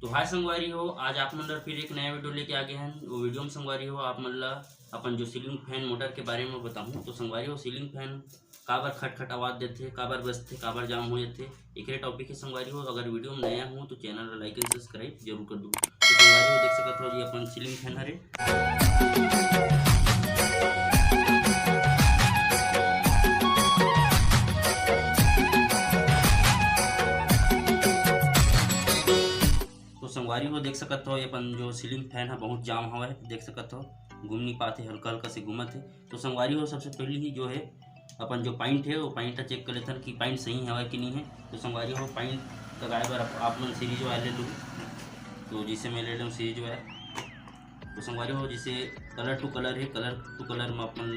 तो हाय संगवारी हो, आज आप मतलब फिर एक नया वीडियो लेके आ गए हैं। वो वीडियो में संगवारी हो आप मतलब अपन जो सीलिंग फैन मोटर के बारे में बताऊं तो संगवारी हो सीलिंग फैन काबर खटखट आवाज़ देते, काबर बजते, काबर जाम हो जाते, एक टॉपिक है संगवारी हो। अगर वीडियो में नया हूँ तो चैनल लाइक एंड सब्सक्राइब जरूर कर दो। तो संगवारी हो देख सकते हो ये अपन सीलिंग फैन हरे। तो संगवारी हो देख सकत हो ये अपन जो सीलिंग फैन है बहुत जाम हवा है, देख सकत हो घूम नहीं पाते, हल्का हल्का से घूमत है। तो संगवारी हो सबसे पहले ही जो है अपन जो पाइंट है वो पाइंट चेक कर लेते हैं कि पाइंट सही है कि नहीं है। तो संगवारी हो पाइंट लगाए बार आप मन सीरीज वायर ले लो, तो जिसे मैं ले लूँ सीरीज वायर। तो संगवारी हो जिसे कलर टू कलर है, कलर टू कलर में अपन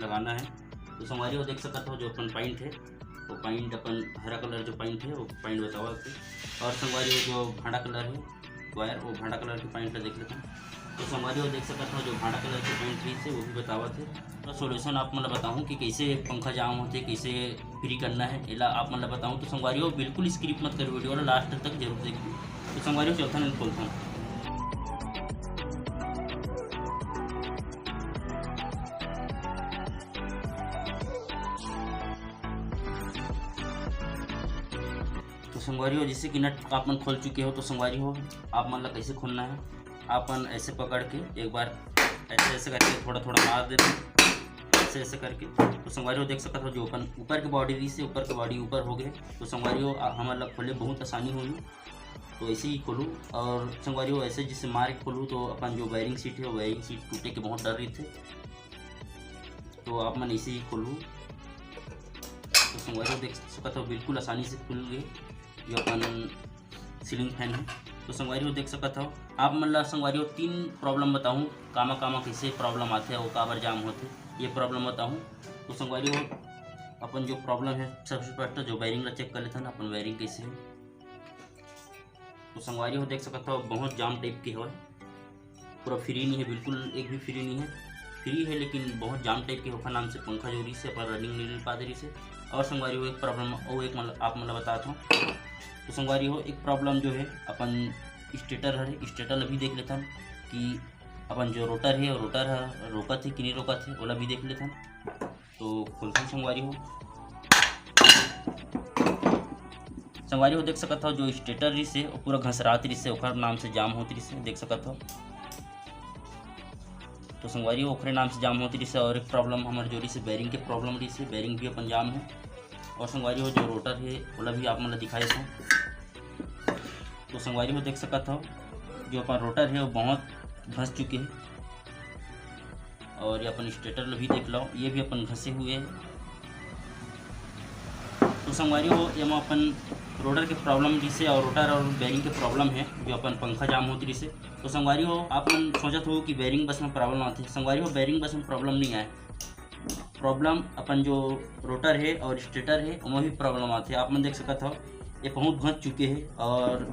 लगाना है। तो संगवारी हो देख सकते हो जो अपन पाइंट है वो पाइंट अपन हरा कलर जो पाइंट है वो पाइंट बतावा थे। और संगवारी हो जो भाड़ा कलर है वायर वो भाड़ा कलर के पाइंट देख लेते हैं। तो संगवारी हो देख सकते हो जो भाड़ा कलर के पाइंट भी से वो भी बतावा थे। तो सोल्यूशन आप मतलब बताऊँ कि कैसे पंखा जाम होते, कैसे फ्री करना है एला आप मतलब बताऊँ। तो संगवारी हो बिल्कुल स्किप मत कर वीडियो लास्ट तक जरूर देखिए। तो संगवारी हो चौथा नहीं खोलता हूँ। तो संगवारी हो जैसे कि नट आप मन खोल चुके हो तो संगवारी हो आप मतलब कैसे खोलना है, आपन ऐसे पकड़ के एक बार ऐसे ऐसे करके थोड़ा थोड़ा मार देते ऐसे ऐसे करके। तो संगवारी हो देख सकते हो जो अपन ऊपर के बॉडी दी से ऊपर के बॉडी ऊपर हो गए। तो संगवारी हो हमारे खोले बहुत आसानी हुई, तो ऐसे ही खोलूँ। और संगवारी हो ऐसे जिससे मार के खोलूँ तो अपन जो वायरिंग सीट है वो वायरिंग सीट टूटे के बहुत डर रही थे, तो आप मन ऐसे ही खोलूँ। तो संगवारी हो देख सकते हो बिल्कुल आसानी से खुल गए जो अपन सीलिंग फैन है। तो संगवारी हो देख सकते हो आप मतलब संगवारी हो तीन प्रॉब्लम बताऊँ कामा कामा कैसे प्रॉब्लम आते हैं वो काबर जाम होते ये प्रॉब्लम बताऊँ। तो संगवारी हो अपन जो प्रॉब्लम है सबसे फर्स्ट जो वायरिंग ला चेक कर लेते हैं ना अपन वायरिंग कैसे है। तो संगवारी हो देख सकते हो बहुत जाम टाइप की है, पूरा फ्री नहीं है, बिल्कुल एक भी फ्री नहीं है, फ्री है लेकिन बहुत जाम टाइप की होखा नाम से पंखा जोरी से अपन रनिंग नहीं ले पा रही से। और संगवारी हो एक प्रॉब्लम वो एक मतलब आप मतलब बताता हूँ। तो संगवारी हो एक प्रॉब्लम जो है अपन स्टेटर है, स्टेटर अभी देख लेता हूँ कि अपन जो रोटर है वो रोटर है रोकत है कि नहीं रोकत है ओला भी देख लेता हूँ। तो खोलता हूँ संगवारी हो। संगवारी हो देख सकता हो जो स्टेटर रही से वो पूरा घसरात रही से ओखर नाम से जाम होती रही से देख सकता हो। तो संगवारी हो ओखरे नाम से जाम होती रही से। और एक प्रॉब्लम हमारे जोड़ी से बैरिंग के प्रॉब्लम रही से, बैरिंग भी अपन जाम है। और संगवारी हो जो रोटर है ओला भी आप मतलब दिखाए थे। तो संगवारी हो देख सकता हो जो अपन रोटर है वो बहुत घस चुके हैं। और ये अपन स्टेटर भी देख लो ये भी अपन घसे हुए हैं। तो संगवारी हो ये अपन रोटर के प्रॉब्लम जिससे और रोटर और बैरिंग के प्रॉब्लम है जो अपन पंखा जाम होती रही से। तो संगवारी हो आप मन सोचत हो कि बैरिंग बस में प्रॉब्लम आती है, संगवारी हो बैरिंग बस में प्रॉब्लम नहीं आए, प्रॉब्लम अपन जो रोटर है और स्टेटर है उनमें भी प्रॉब्लम आती है। आप मन देख सकते हो ये बहुत घस चुके हैं और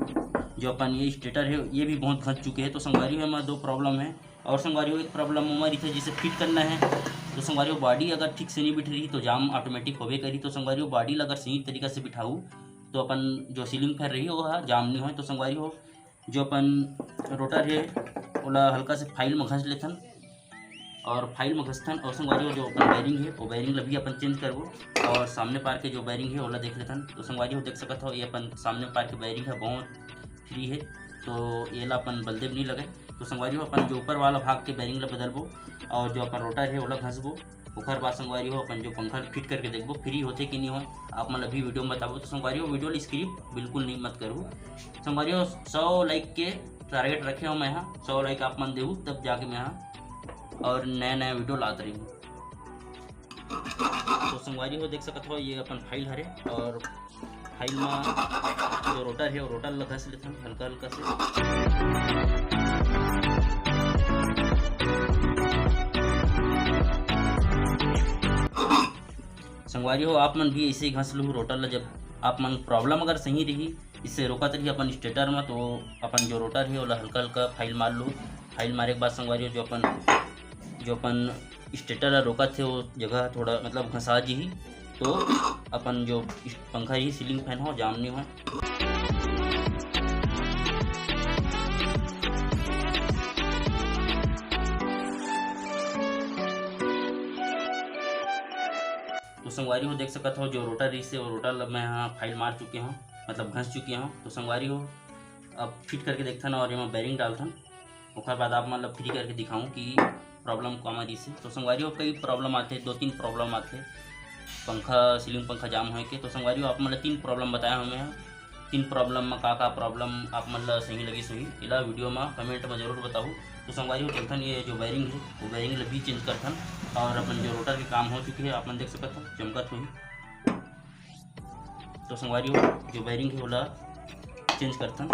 जो अपन ये स्टेटर है ये भी बहुत घस चुके हैं। तो संगवारी हो हमारे दो प्रॉब्लम है। और संगवारी हो एक प्रॉब्लम हमारी थी जिसे फिट करना है। तो संगवारी हो बॉडी अगर ठीक से नहीं बिठ रही तो जाम ऑटोमेटिक होवे करी। तो संगवारी हो बॉडी अगर सही तरीका से बिठाऊँ तो अपन जो सीलिंग फैन रही वो जाम नहीं हो। तो संगवारी हो जो अपन रोटर है ओला हल्का से फाइल में घस लेथन और फाइल में घसथन। और संगवारी हो जो अपन वायरिंग है वो वायरिंग भी अपन चेंज करबो और सामने पार के जो वायरिंग है ओला देख लेथन। तो संगवारी हो देख सकते हो ये अपन सामने पार के वायरिंग है बहुत फ्री है, तो ये ला अपन बलदेव नहीं लगे। तो संगवारी हो अपन जो ऊपर वाला भाग के वायरिंग ला बदलबो और जो अपन रोटर है ओला घसबो। ओखर बाद संगवारी हो अपन जो पंखा फिट करके देखबो फ्री होते कि नहीं हो आप मतलब अभी वीडियो में बताबो। तो संगवारी हो वीडियो स्किप बिल्कुल नहीं मत करूँ। संगवारी हो 100 लाइक के टारगेट रखे हो मैं यहाँ 100 लाइक आप मन देहूँ तब जाके मैं यहाँ और नया नया वीडियो लाते रही हूँ। तो संगवारी हो देख सकते हो ये अपन फाइल हरे और फाइल में जो रोटर है वो रोटर ला घस लेते हैं हल्का हल्का से। संगवारी हो आप मन भी ऐसे ही घस लूँ रोटर ला। जब आप मन प्रॉब्लम अगर सही रही इससे रोकत रही अपन स्टेटर में तो अपन जो रोटर है वो हल्का हल्का फाइल मार लूँ। फाइल मारे के बाद संगवारी हो जो अपन स्टेटर रोकत है वो जगह थोड़ा मतलब घसा जी तो अपन जो पंखा ही सीलिंग फैन हो जाम नहीं हो। संगवारी हो देख सकत हो जो रोटर रही से वो रोटर मैं यहाँ फाइल मार चुके हूँ, मतलब घस चुके हूँ। तो संगवारी हो अब फिट करके देखथन और यहाँ बैरिंग डालथन, ओकर बाद आप मतलब फ्री करके दिखाऊँ कि प्रॉब्लम का रही से। तो संगवारी हो कई प्रॉब्लम आते, 2-3 प्रॉब्लम आते पंखा सीलिंग पंखा जाम होए के। तो संगवारी हो आप मतलब 3 प्रॉब्लम बताया हमें, 3 प्रॉब्लम में का प्रॉब्लम आप मतलब सही लगी सही इला वीडियो में कमेंट में जरूर बताऊँ। तो संगवारी हो चलथन ये जो बैरिंग है वो बैरिंग भी चेंज करथन और अपन जो रोटर के काम हो चुके हैं आप देख सकते हो चमकत हुई। तो संगवारी हो जो बैरिंग है वो चेंज करथन।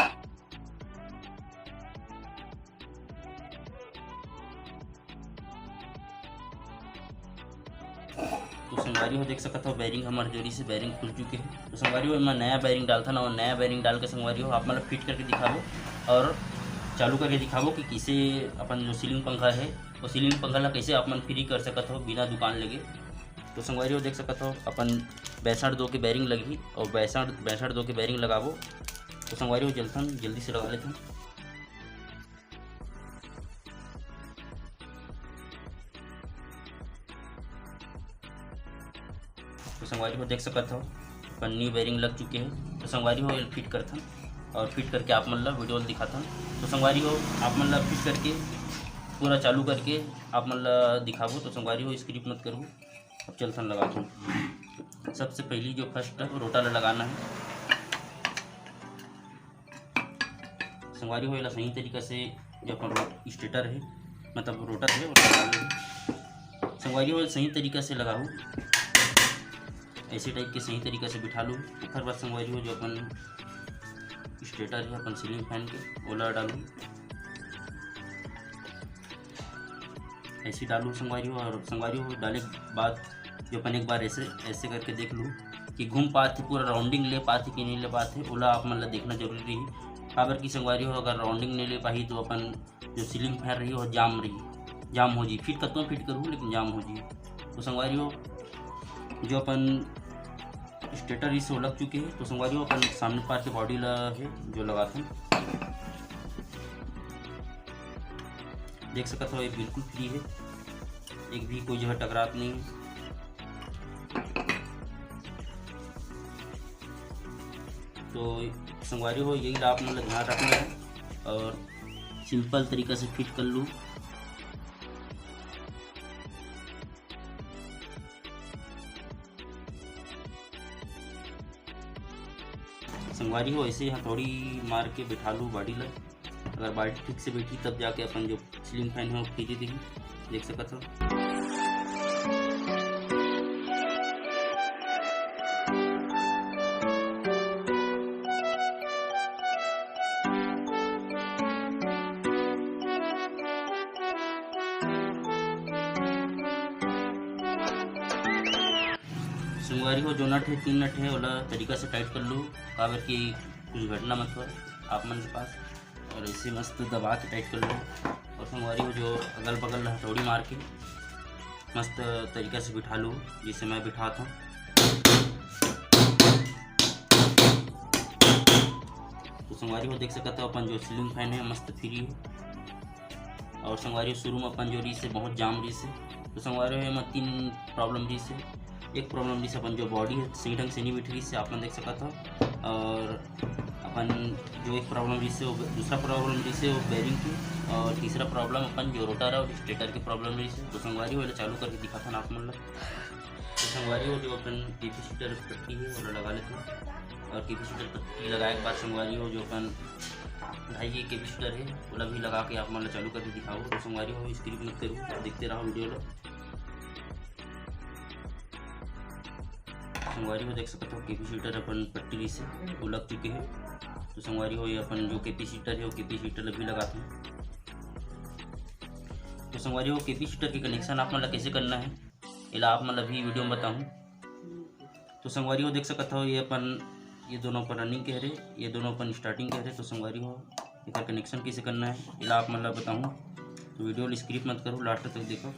तो संगवारी हो देख सकते हो बैरिंग हमारे जोरी से बैरिंग खुल चुके हैं। तो संगवारी हो मैं नया बैरिंग डालता ना और नया बैरिंग डाल के संगवारी हो आप मतलब फिट करके दिखाओ और चालू करके दिखाओ कि कैसे अपन जो सीलिंग पंखा है वो सीलिंग पंखा ला कैसे अपन फ्री कर सकते हो बिना दुकान लगे। तो संगवारी हो देख सकते हो अपन 62 के बैरिंग लगी और 62 के बैरिंग लगाबो। तो संगवारी हो जल्दी से लगा लेते हैं। तो संगवारी हो देख सकते हो अपन न्यू बैरिंग लग चुके हैं। तो संगवारी हो फिट करथन और फिट करके आप मतलब वीडियो दिखाथन। तो संगवारी हो आप मतलब फिट करके पूरा चालू करके आप मतलब दिखाबो। तो संगवारी हो स्क्रिप्ट मत करो, अब चलथन लगाथन। सबसे पहली जो फर्स्ट रोटर लगाना है संगवारी हो सही तरीका से जो अपन स्टेटर है मतलब रोटर है वो लगा लो। संगवारी हो सही तरीका से लगाओ, ऐसे टाइप के सही तरीके से बिठा लो। फिर बाद संगवारी हो जो अपन स्टेटर है अपन सीलिंग फैन के ओला डालू, ऐसे डालू संगवारी हो। और संगवारी हो डाले के बाद जो अपन एक बार ऐसे करके देख लूँ कि घूम पाते पूरा राउंडिंग ले पाते कि नहीं ले पाते, ओला आप मतलब देखना जरूरी है। काबर की संगवारी हो अगर राउंडिंग नहीं ले पाही तो अपन जो सीलिंग फैन रही हो जाम हो जी। फिट कतों फिट करूँ लेकिन जाम हो जी। तो संगवारी हो जो अपन स्टेटर इसे लग चुके हैं। तो संगवारी हो अपन सामने पार के बॉडी ला है जो लगाते हैं देख सकते हो ये बिल्कुल फ्री है, एक भी कोई जगह टकरात नहीं है। तो संगवारी हो यही आप मतलब ध्यान रखना है और सिंपल तरीका से फिट कर लूँ। संगवारी हो ऐसे हथौड़ी मार के बिठा लूँ बॉडी ला, अगर बॉडी ठीक से बैठी तब जाके अपन जो सीलिंग फैन है वो फ्री देगी देख सकते हो। संगवारी हो जो नट है 3 नट है वाला तरीका से टाइट कर लो, काबर की कुछ घटना मत हो आप मन के पास, और ऐसे मस्त दबा के टाइट कर लो। और संगवारी हो जो अगल बगल हथौड़ी मार के मस्त तरीका से बिठा लो जिसे मैं बिठाता हूँ। तो संगवारी हो देख सकते हो अपन जो सीलिंग फैन है मस्त फ्री है। और संगवारी शुरू में अपन जो री से बहुत जाम री से। तो संगवारी हो में 3 प्रॉब्लम री से, एक प्रॉब्लम जैसे अपन जो बॉडी है सही ढंग से नहीं बैठ रही से आप देख सकता था। और अपन जो एक प्रॉब्लम जैसे वो दूसरा प्रॉब्लम जैसे वो बैरिंग की, और तीसरा प्रॉब्लम अपन जो रोटर है और स्टेटर की प्रॉब्लम जैसे। तो संगवारी हो चालू करके दिखाता ना आप मतलब। तो संगवारी हो जो अपन कैपेसिटर पट्टी है वो लगा लेते हैं, और कैपेसिटर पट्टी लगाए के बाद संगवारी हो जो अपन 2.5 कैपेसिटर है वो भी लगा के आप मतलब चालू करके दिखाओ। तो संगवारी हो स्क्रिप्ट मत करो, देखते रहो वीडियो लो। संगवारी हो देख सकते हो कैपेसिटर अपन पट्टी से वो लग चुके हैं। तो संगवारी हो ये अपन जो कैपेसिटर है वो कैपेसिटर भी लगाते हैं। तो संगवारी हो कैपेसिटर की कनेक्शन आप मतलब कैसे करना है इला आप मतलब भी वीडियो में बताऊँ। तो संगवारी हो देख सकते हो ये अपन ये दोनों अपन रनिंग कह रहे, ये दोनों अपन स्टार्टिंग कह रहे। तो संगवारी हो इसका कनेक्शन कैसे करना है इला आप मतलब बताऊँ। तो वीडियो स्किप मत करो, लास्ट तक देखो।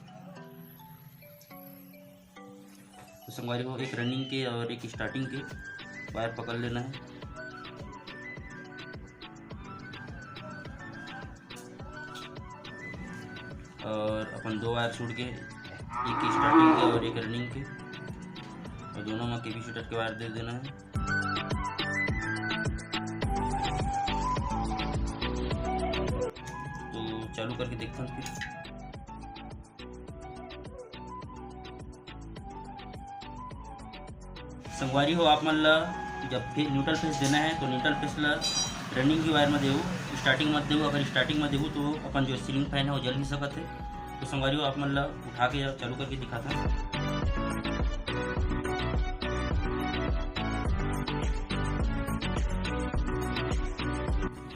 तो संगवारी हो एक रनिंग के और एक स्टार्टिंग के वायर पकड़ लेना है। और अपन 2 वायर छोड़ के, एक स्टार्टिंग के और एक रनिंग के, और दोनों में कैपेसिटर के वायर दे देना है। तो चालू करके देखते हैं फिर। संगवारी हो आप मन ला जब फिर न्यूट्रल फेस देना है तो न्यूट्रल फेस ला रनिंग की वायर में देऊ, स्टार्टिंग मत देऊ। अगर स्टार्टिंग में देऊ तो अपन जो सीलिंग फैन है वो जल नहीं सकते है। तो संगवारी हो आप मन ला उठा के चालू करके दिखाता हूँ।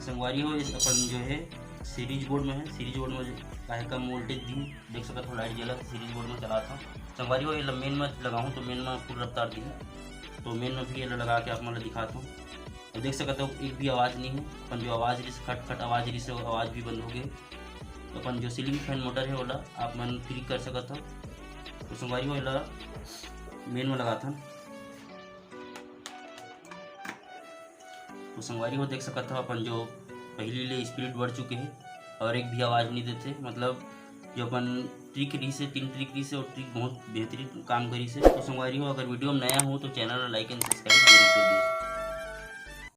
संगवारी हो इस अपन जो है सीरीज बोर्ड में है। सीरीज बोर्ड में काहे कम वोल्टेज भी देख सकते हो, लाइट जला सीरीज बोर्ड में चला था। संगवारी हो ये मेन में लगाऊँ तो मेन में फुल रफ्तार दी है, तो मेन में भी ये लगा के आप मतलब दिखाता हूँ। तो देख सकते हो एक भी आवाज़ नहीं है। अपन जो आवाज़ रही खट खट आवाज़ रही से आवाज़ भी बंद हो गई। तो अपन जो सीलिंग फैन मोटर है वाला आप मन फ्री कर सकते हो। तो संगवारी वाला मेन में लगा था। तो संगवारी हो देख सकते हो अपन जो पहले ले स्पीड बढ़ चुके हैं और एक भी आवाज़ नहीं देते। मतलब जो अपन ट्रिक रही से 3 ट्रिक रही से और ट्रिक बहुत बेहतरीन काम करी से। तो संगवारी हो अगर वीडियो में नया हो तो चैनल लाइक एंड सब्सक्राइब जरूर कर दीजिए।